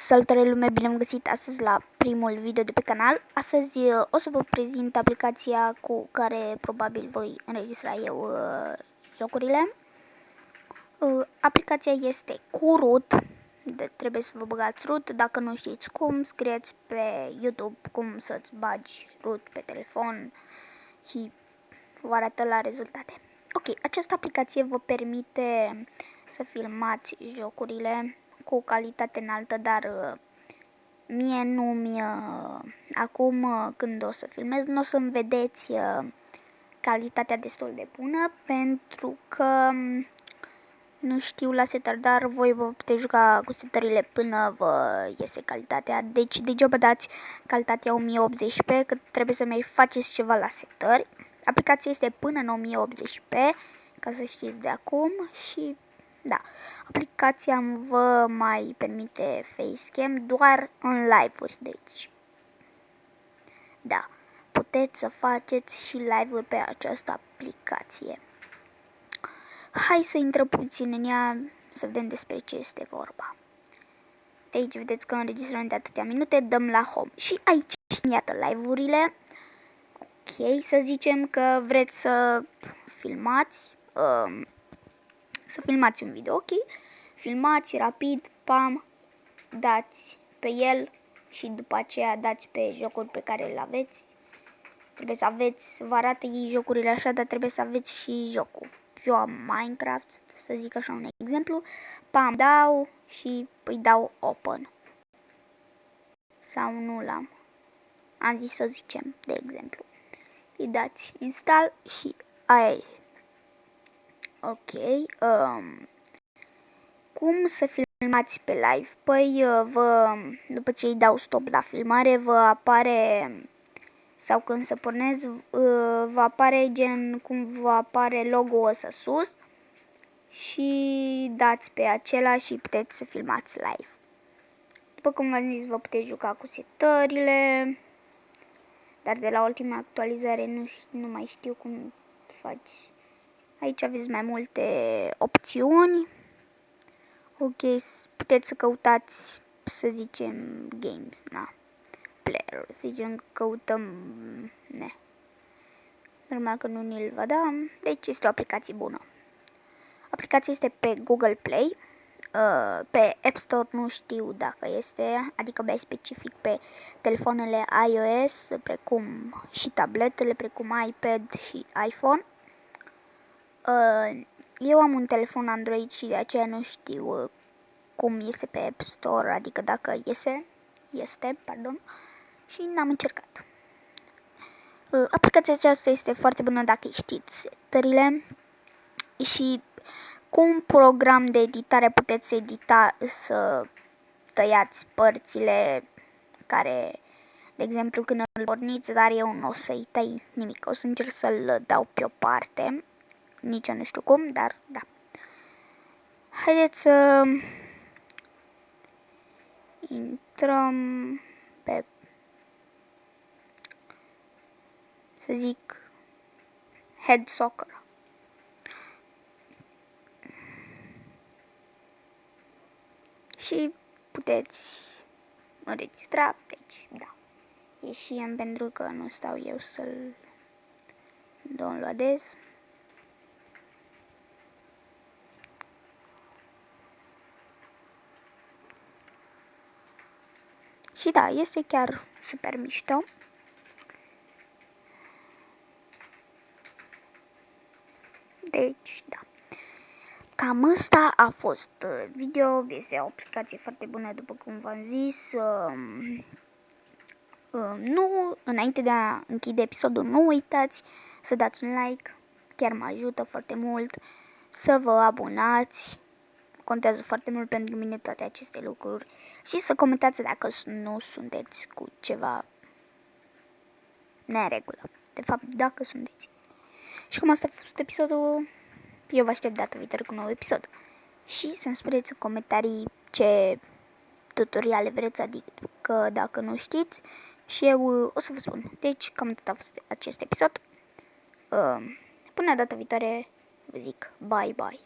Salutare lume, bine am găsit astăzi la primul video de pe canal. Astăzi o să vă prezint aplicația cu care probabil voi înregistra eu jocurile. Aplicația este cu root, trebuie să vă băgați root. Dacă nu știți cum, scrieți pe YouTube cum să-ți bagi root pe telefon și vă arată la rezultate. Ok, această aplicație vă permite să filmați jocurile cu calitate înaltă, dar mie nu-mi... acum, când o să filmez, nu o să-mi vedeți calitatea destul de bună, pentru că nu știu la setări, dar voi vă puteți juca cu setările până vă iese calitatea. Deci degeaba dați calitatea 1080p, că trebuie să mai faceți ceva la setări. Aplicația este până în 1080p, ca să știți de acum. Și da, aplicația vă mai permite facecam doar în live-uri, deci da, puteți să faceți și live-uri pe această aplicație. Hai să intrăm puțin în ea, să vedem despre ce este vorba. De aici vedeți că înregistrăm de atâtea minute, dăm la home. Și aici, iată, live-urile. Ok, să zicem că vreți să filmați, un video, ok? Filmați rapid, pam, dați pe el și după aceea dați pe jocul pe care îl aveți. Trebuie să aveți, vă arată ei jocurile așa, dar trebuie să aveți și jocul. Eu am Minecraft, să zic așa un exemplu, pam, dau și îi dau open. Sau nu l-am. Am zis să zicem, de exemplu. Îi dați install și aia e. Ok. Cum să filmați pe live? Păi, după ce îi dau stop la filmare, vă apare, sau când să pornesc, vă apare gen cum vă apare logo-ul ăsta sus și dați pe acela și puteți să filmați live. După cum v-am zis, vă puteți juca cu setările, dar de la ultima actualizare nu mai știu cum faci. Aici aveți mai multe opțiuni. Ok, puteți să căutați, să zicem, games, na, player, să zicem, căutăm, ne. Normal că nu ni-l va da, deci este o aplicație bună. Aplicația este pe Google Play, pe App Store nu știu dacă este, adică mai specific pe telefoanele iOS, precum și tabletele, precum iPad și iPhone. Eu am un telefon Android și de aceea nu știu cum este pe App Store, adică dacă este, și n-am încercat. Aplicația aceasta este foarte bună dacă știți setările și cu un program de editare puteți edita, să tăiați părțile care, de exemplu, când îl porniți, dar eu nu o să-i tăi nimic, o să încerc să-l dau pe o parte, nici eu nu știu cum, dar da. Haideți să intrăm pe, să zic, Head Soccer. Și puteți înregistra, deci da. Ieșim pentru că nu stau eu să-l downloadez. Și da, este chiar super mișto. Deci, da. Cam ăsta a fost video. Este o aplicație foarte bună, după cum v-am zis. Nu, înainte de a închide episodul, nu uitați să dați un like. Chiar mă ajută foarte mult. Să vă abonați. Contează foarte mult pentru mine toate aceste lucruri. Și să comentați dacă nu sunteți cu ceva neregulă. De fapt, dacă sunteți. Și cum asta a fost episodul, eu vă aștept data viitoare cu un nou episod. Și să-mi spuneți în comentarii ce tutoriale vreți, adică dacă nu știți. Și eu o să vă spun. Deci, cam atât a fost acest episod. Până data viitoare, vă zic bye bye.